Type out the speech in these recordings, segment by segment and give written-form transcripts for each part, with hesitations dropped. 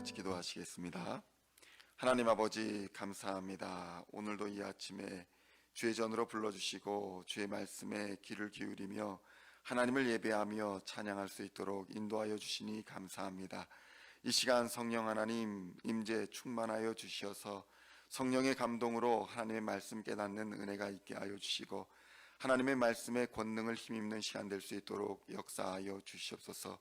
같이 기도하시겠습니다. 하나님 아버지 감사합니다. 오늘도 이 아침에 주의 전으로 불러주시고 주의 말씀에 귀를 기울이며 하나님을 예배하며 찬양할 수 있도록 인도하여 주시니 감사합니다. 이 시간 성령 하나님 임재 충만하여 주시어서 성령의 감동으로 하나님의 말씀 깨닫는 은혜가 있게 하여 주시고 하나님의 말씀의 권능을 힘입는 시간 될 수 있도록 역사하여 주시옵소서.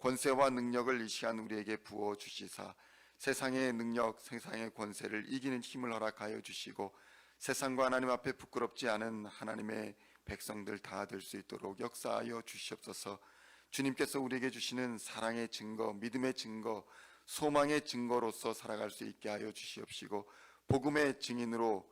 권세와 능력을 이 시간 우리에게 부어 주시사 세상의 능력, 세상의 권세를 이기는 힘을 허락하여 주시고 세상과 하나님 앞에 부끄럽지 않은 하나님의 백성들 다 될 수 있도록 역사하여 주시옵소서. 주님께서 우리에게 주시는 사랑의 증거, 믿음의 증거, 소망의 증거로서 살아갈 수 있게 하여 주시옵시고 복음의 증인으로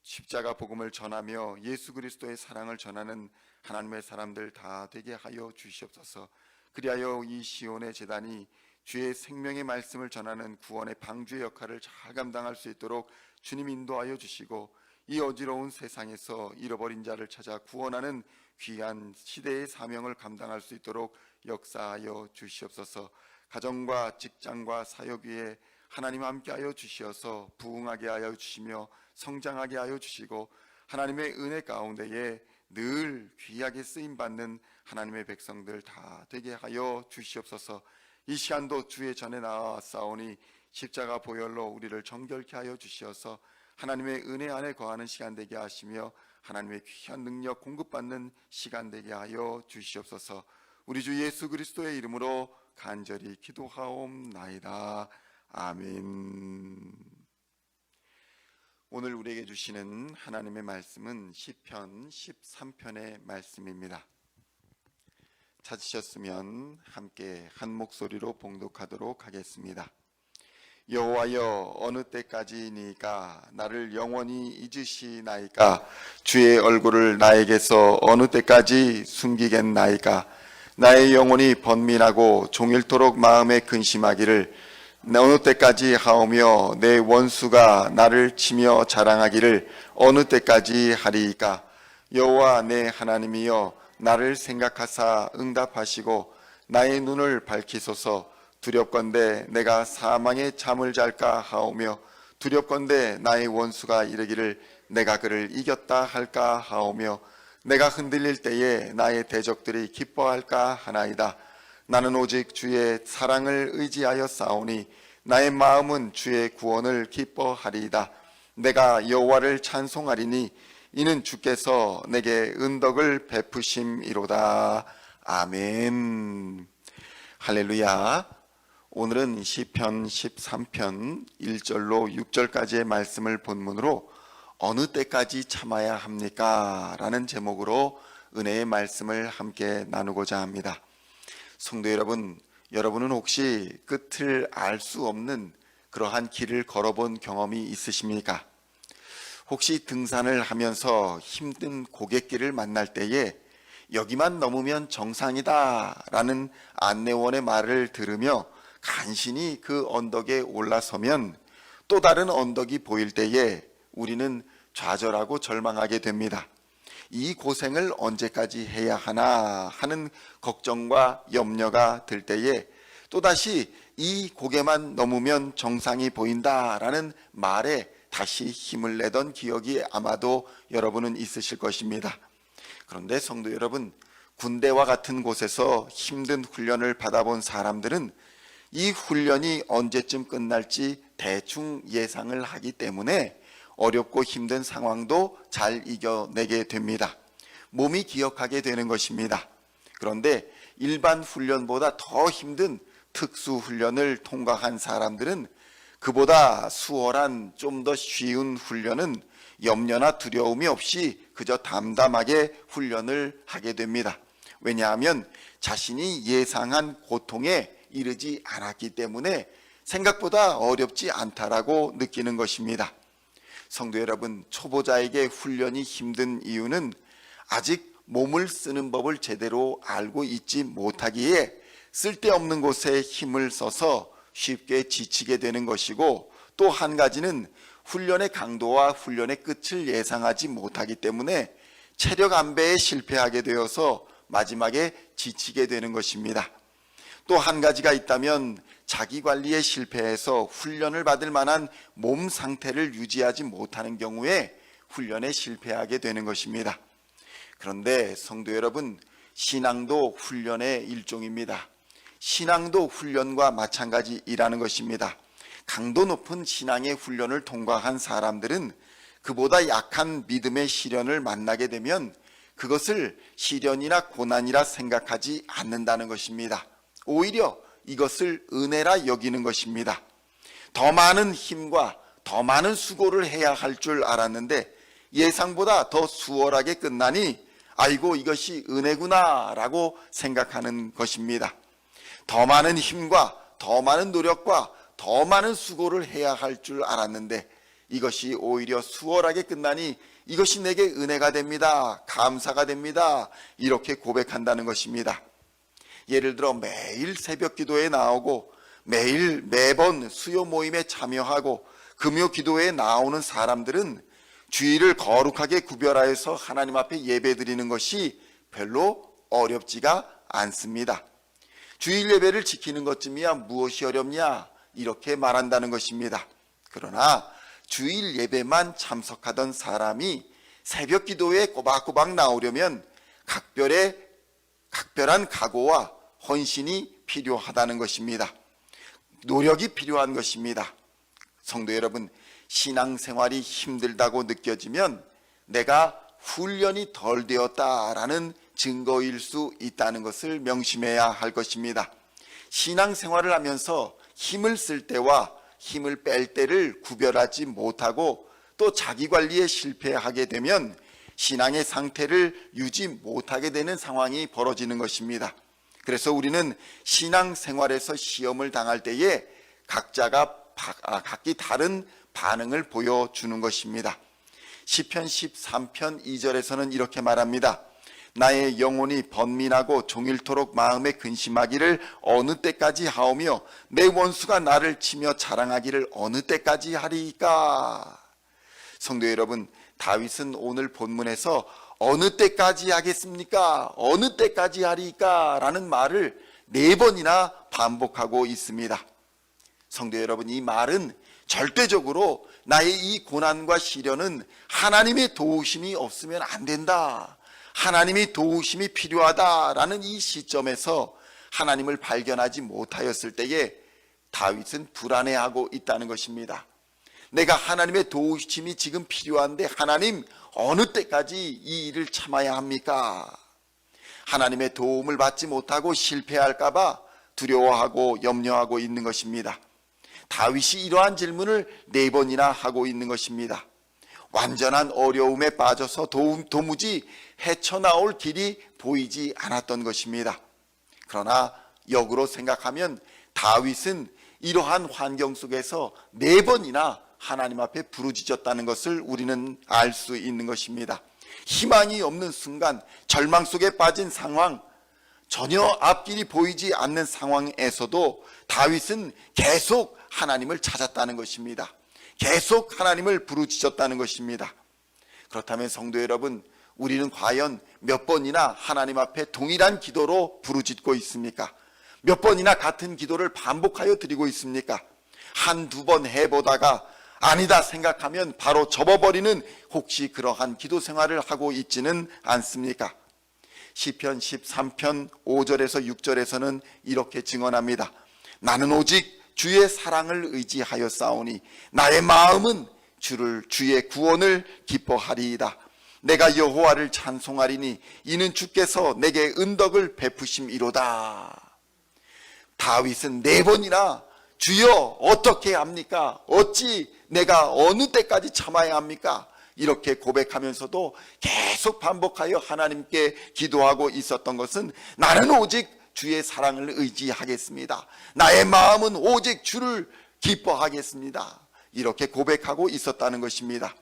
십자가 복음을 전하며 예수 그리스도의 사랑을 전하는 하나님의 사람들 다 되게 하여 주시옵소서. 그리하여 이 시온의 제단이 주의 생명의 말씀을 전하는 구원의 방주의 역할을 잘 감당할 수 있도록 주님 인도하여 주시고 이 어지러운 세상에서 잃어버린 자를 찾아 구원하는 귀한 시대의 사명을 감당할 수 있도록 역사하여 주시옵소서. 가정과 직장과 사역 위에 하나님 함께하여 주시어서 부흥하게 하여 주시며 성장하게 하여 주시고 하나님의 은혜 가운데에 늘 귀하게 쓰임받는 하나님의 백성들 다 되게 하여 주시옵소서. 이 시간도 주의 전에 나아싸우니 십자가 보혈로 우리를 정결케 하여 주시어서 하나님의 은혜 안에 거하는 시간 되게 하시며 하나님의 귀한 능력 공급받는 시간 되게 하여 주시옵소서. 우리 주 예수 그리스도의 이름으로 간절히 기도하옵나이다. 아멘. 오늘 우리에게 주시는 하나님의 말씀은 시편 13편의 말씀입니다. 찾으셨으면 함께 한 목소리로 봉독하도록 하겠습니다. 여호와여, 어느 때까지니까 나를 영원히 잊으시나이까? 주의 얼굴을 나에게서 어느 때까지 숨기겠나이까? 나의 영혼이 번민하고 종일토록 마음에 근심하기를 어느 때까지 하오며 내 원수가 나를 치며 자랑하기를 어느 때까지 하리이까? 여호와 내 하나님이여, 나를 생각하사 응답하시고 나의 눈을 밝히소서. 두렵건대 내가 사망의 잠을 잘까 하오며 두렵건대 나의 원수가 이르기를 내가 그를 이겼다 할까 하오며 내가 흔들릴 때에 나의 대적들이 기뻐할까 하나이다. 나는 오직 주의 사랑을 의지하여 싸우니 나의 마음은 주의 구원을 기뻐하리이다. 내가 여호와를 찬송하리니 이는 주께서 내게 은덕을 베푸심이로다. 아멘. 할렐루야. 오늘은 시편 13편 1절로 6절까지의 말씀을 본문으로 어느 때까지 참아야 합니까? 라는 제목으로 은혜의 말씀을 함께 나누고자 합니다. 성도 여러분, 여러분은 혹시 끝을 알 수 없는 그러한 길을 걸어본 경험이 있으십니까? 혹시 등산을 하면서 힘든 고갯길을 만날 때에 여기만 넘으면 정상이다 라는 안내원의 말을 들으며 간신히 그 언덕에 올라서면 또 다른 언덕이 보일 때에 우리는 좌절하고 절망하게 됩니다. 이 고생을 언제까지 해야 하나 하는 걱정과 염려가 들 때에 또다시 이 고개만 넘으면 정상이 보인다라는 말에 다시 힘을 내던 기억이 아마도 여러분은 있으실 것입니다. 그런데 성도 여러분, 군대와 같은 곳에서 힘든 훈련을 받아본 사람들은 이 훈련이 언제쯤 끝날지 대충 예상을 하기 때문에 어렵고 힘든 상황도 잘 이겨내게 됩니다. 몸이 기억하게 되는 것입니다. 그런데 일반 훈련보다 더 힘든 특수 훈련을 통과한 사람들은 그보다 수월한 좀 더 쉬운 훈련은 염려나 두려움이 없이 그저 담담하게 훈련을 하게 됩니다. 왜냐하면 자신이 예상한 고통에 이르지 않았기 때문에 생각보다 어렵지 않다라고 느끼는 것입니다. 성도 여러분, 초보자에게 훈련이 힘든 이유는 아직 몸을 쓰는 법을 제대로 알고 있지 못하기에 쓸데없는 곳에 힘을 써서 쉽게 지치게 되는 것이고, 또 한 가지는 훈련의 강도와 훈련의 끝을 예상하지 못하기 때문에 체력 안배에 실패하게 되어서 마지막에 지치게 되는 것입니다. 또 한 가지가 있다면 자기 관리에 실패해서 훈련을 받을 만한 몸 상태를 유지하지 못하는 경우에 훈련에 실패하게 되는 것입니다. 그런데 성도 여러분, 신앙도 훈련의 일종입니다. 신앙도 훈련과 마찬가지이라는 것입니다. 강도 높은 신앙의 훈련을 통과한 사람들은 그보다 약한 믿음의 시련을 만나게 되면 그것을 시련이나 고난이라 생각하지 않는다는 것입니다. 오히려 이것을 은혜라 여기는 것입니다. 더 많은 힘과 더 많은 수고를 해야 할 줄 알았는데 예상보다 더 수월하게 끝나니 아이고 이것이 은혜구나 라고 생각하는 것입니다. 더 많은 힘과 더 많은 노력과 더 많은 수고를 해야 할 줄 알았는데 이것이 오히려 수월하게 끝나니 이것이 내게 은혜가 됩니다. 감사가 됩니다. 이렇게 고백한다는 것입니다. 예를 들어 매일 새벽 기도에 나오고 매번 수요 모임에 참여하고 금요 기도에 나오는 사람들은 주일을 거룩하게 구별하여서 하나님 앞에 예배드리는 것이 별로 어렵지가 않습니다. 주일 예배를 지키는 것쯤이야 무엇이 어렵냐 이렇게 말한다는 것입니다. 그러나 주일 예배만 참석하던 사람이 새벽 기도에 꼬박꼬박 나오려면 각별한 각오와 헌신이 필요하다는 것입니다. 노력이 필요한 것입니다. 성도 여러분, 신앙생활이 힘들다고 느껴지면 내가 훈련이 덜 되었다라는 증거일 수 있다는 것을 명심해야 할 것입니다. 신앙생활을 하면서 힘을 쓸 때와 힘을 뺄 때를 구별하지 못하고 또 자기 관리에 실패하게 되면 신앙의 상태를 유지 못하게 되는 상황이 벌어지는 것입니다. 그래서 우리는 신앙생활에서 시험을 당할 때에 각자가 각기 다른 반응을 보여주는 것입니다. 시편 13편 2절에서는 이렇게 말합니다. 나의 영혼이 번민하고 종일토록 마음에 근심하기를 어느 때까지 하오며 내 원수가 나를 치며 자랑하기를 어느 때까지 하리까. 성도 여러분, 다윗은 오늘 본문에서 어느 때까지 하겠습니까? 어느 때까지 하리까? 라는 말을 4번이나 반복하고 있습니다. 성도 여러분, 이 말은 절대적으로 나의 이 고난과 시련은 하나님의 도우심이 없으면 안 된다. 하나님의 도우심이 필요하다라는 이 시점에서 하나님을 발견하지 못하였을 때에 다윗은 불안해하고 있다는 것입니다. 내가 하나님의 도우심이 지금 필요한데 하나님 어느 때까지 이 일을 참아야 합니까? 하나님의 도움을 받지 못하고 실패할까 봐 두려워하고 염려하고 있는 것입니다. 다윗이 이러한 질문을 4번이나 하고 있는 것입니다. 완전한 어려움에 빠져서 도무지 헤쳐나올 길이 보이지 않았던 것입니다. 그러나 역으로 생각하면 다윗은 이러한 환경 속에서 4번이나 하나님 앞에 부르짖었다는 것을 우리는 알 수 있는 것입니다. 희망이 없는 순간, 절망 속에 빠진 상황, 전혀 앞길이 보이지 않는 상황에서도 다윗은 계속 하나님을 찾았다는 것입니다. 계속 하나님을 부르짖었다는 것입니다. 그렇다면 성도 여러분, 우리는 과연 몇 번이나 하나님 앞에 동일한 기도로 부르짖고 있습니까? 몇 번이나 같은 기도를 반복하여 드리고 있습니까? 한두 번 해보다가 아니다 생각하면 바로 접어버리는 혹시 그러한 기도 생활을 하고 있지는 않습니까? 시편 13편 5절에서 6절에서는 이렇게 증언합니다. 나는 오직 주의 사랑을 의지하여 싸우니 나의 마음은 주의 구원을 기뻐하리이다. 내가 여호와를 찬송하리니 이는 주께서 내게 은덕을 베푸심이로다. 다윗은 4번이나 주여 어떻게 합니까? 어찌 내가 어느 때까지 참아야 합니까? 이렇게 고백하면서도 계속 반복하여 하나님께 기도하고 있었던 것은 나는 오직 주의 사랑을 의지하겠습니다. 나의 마음은 오직 주를 기뻐하겠습니다. 이렇게 고백하고 있었다는 것입니다.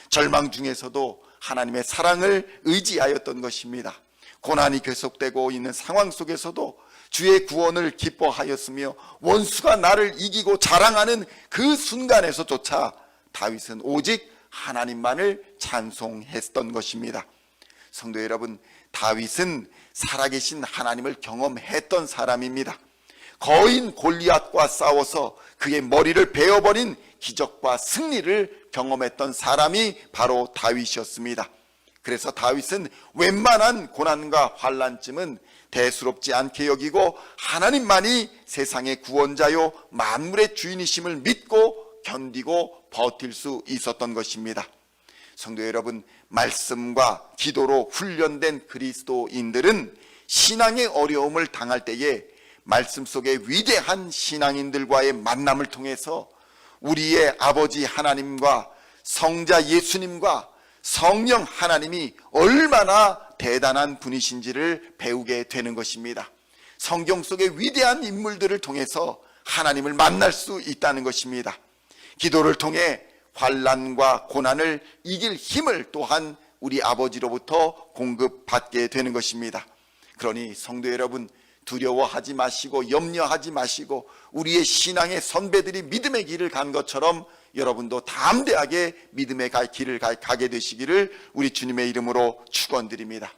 절망 중에서도 하나님의 사랑을 의지하였던 것입니다. 고난이 계속되고 있는 상황 속에서도 주의 구원을 기뻐하였으며 원수가 나를 이기고 자랑하는 그 순간에서조차 다윗은 오직 하나님만을 찬송했던 것입니다. 성도 여러분, 다윗은 살아계신 하나님을 경험했던 사람입니다. 거인 골리앗과 싸워서 그의 머리를 베어버린 기적과 승리를 경험했던 사람이 바로 다윗이었습니다. 그래서 다윗은 웬만한 고난과 환난쯤은 대수롭지 않게 여기고 하나님만이 세상의 구원자요 만물의 주인이심을 믿고 견디고 버틸 수 있었던 것입니다. 성도 여러분, 말씀과 기도로 훈련된 그리스도인들은 신앙의 어려움을 당할 때에 말씀 속의 위대한 신앙인들과의 만남을 통해서 우리의 아버지 하나님과 성자 예수님과 성령 하나님이 얼마나 대단한 분이신지를 배우게 되는 것입니다. 성경 속의 위대한 인물들을 통해서 하나님을 만날 수 있다는 것입니다. 기도를 통해 환난과 고난을 이길 힘을 또한 우리 아버지로부터 공급받게 되는 것입니다. 그러니 성도 여러분, 두려워하지 마시고 염려하지 마시고 우리의 신앙의 선배들이 믿음의 길을 간 것처럼 여러분도 담대하게 믿음의 길을 가게 되시기를 우리 주님의 이름으로 축원드립니다.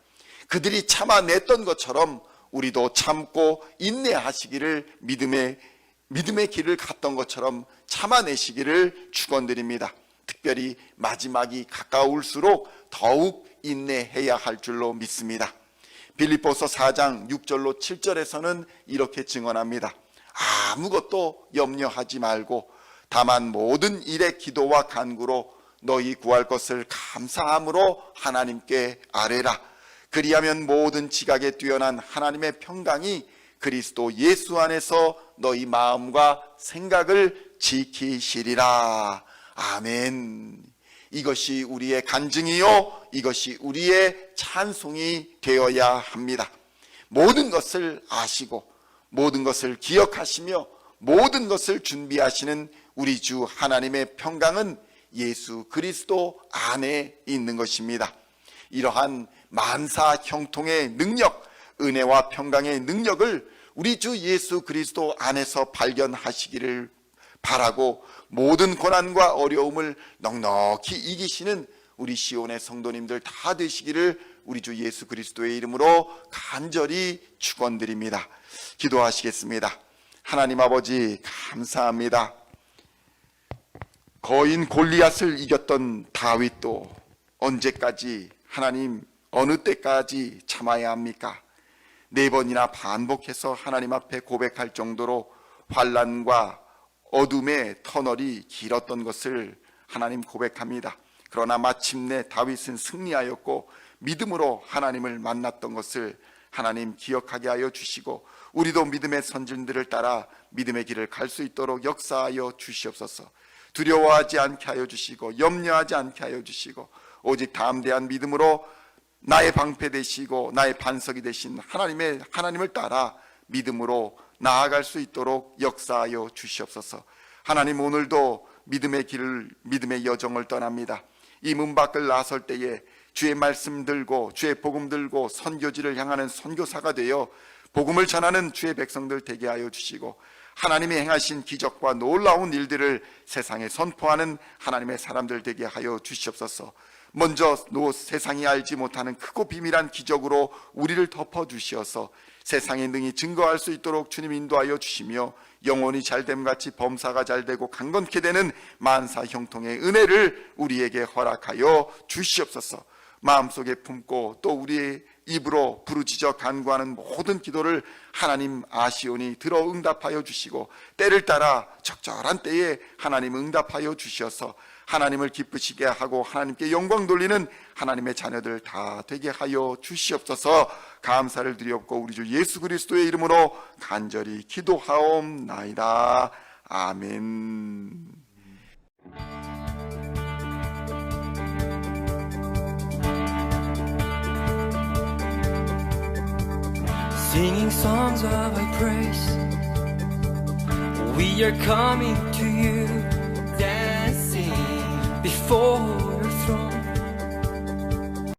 그들이 참아냈던 것처럼 우리도 참고 인내하시기를 믿음의 길을 갔던 것처럼 참아내시기를 축원드립니다. 특별히 마지막이 가까울수록 더욱 인내해야 할 줄로 믿습니다. 빌립보서 4장 6절로 7절에서는 이렇게 증언합니다. 아무것도 염려하지 말고 다만 모든 일에 기도와 간구로 너희 구할 것을 감사함으로 하나님께 아뢰라. 그리하면 모든 지각에 뛰어난 하나님의 평강이 그리스도 예수 안에서 너희 마음과 생각을 지키시리라. 아멘. 이것이 우리의 간증이요, 이것이 우리의 찬송이 되어야 합니다. 모든 것을 아시고 모든 것을 기억하시며 모든 것을 준비하시는 우리 주 하나님의 평강은 예수 그리스도 안에 있는 것입니다. 이러한 만사 형통의 능력, 은혜와 평강의 능력을 우리 주 예수 그리스도 안에서 발견하시기를 바라고 모든 고난과 어려움을 넉넉히 이기시는 우리 시온의 성도님들 다 되시기를 우리 주 예수 그리스도의 이름으로 간절히 축원드립니다. 기도하시겠습니다. 하나님 아버지, 감사합니다. 거인 골리앗을 이겼던 다윗도 언제까지, 하나님 어느 때까지 참아야 합니까? 4번이나 반복해서 하나님 앞에 고백할 정도로 환난과 어둠의 터널이 길었던 것을 하나님 고백합니다. 그러나 마침내 다윗은 승리하였고 믿음으로 하나님을 만났던 것을 하나님 기억하게 하여 주시고 우리도 믿음의 선진들을 따라 믿음의 길을 갈 수 있도록 역사하여 주시옵소서. 두려워하지 않게 하여 주시고 염려하지 않게 하여 주시고 오직 담대한 믿음으로 나의 방패 되시고 나의 반석이 되신 하나님을 따라 믿음으로 나아갈 수 있도록 역사하여 주시옵소서. 하나님, 오늘도 믿음의 길을, 믿음의 여정을 떠납니다. 이 문 밖을 나설 때에 주의 말씀 들고 주의 복음 들고 선교지를 향하는 선교사가 되어 복음을 전하는 주의 백성들 되게 하여 주시고 하나님이 행하신 기적과 놀라운 일들을 세상에 선포하는 하나님의 사람들 되게 하여 주시옵소서. 먼저 세상이 알지 못하는 크고 비밀한 기적으로 우리를 덮어주시어서 세상에 능히 증거할 수 있도록 주님 인도하여 주시며 영혼이 잘됨같이 범사가 잘되고 강건케 되는 만사 형통의 은혜를 우리에게 허락하여 주시옵소서. 마음속에 품고 또 우리의 입으로 부르짖어 간구하는 모든 기도를 하나님 아시오니 들어 응답하여 주시고 때를 따라 적절한 때에 하나님 응답하여 주셔서 하나님을 기쁘시게 하고 하나님께 영광 돌리는 하나님의 자녀들 다 되게 하여 주시옵소서. 감사를 드리옵고 우리 주 예수 그리스도의 이름으로 간절히 기도하옵나이다. 아멘. Singing songs of thy praise, we are coming to you, dancing before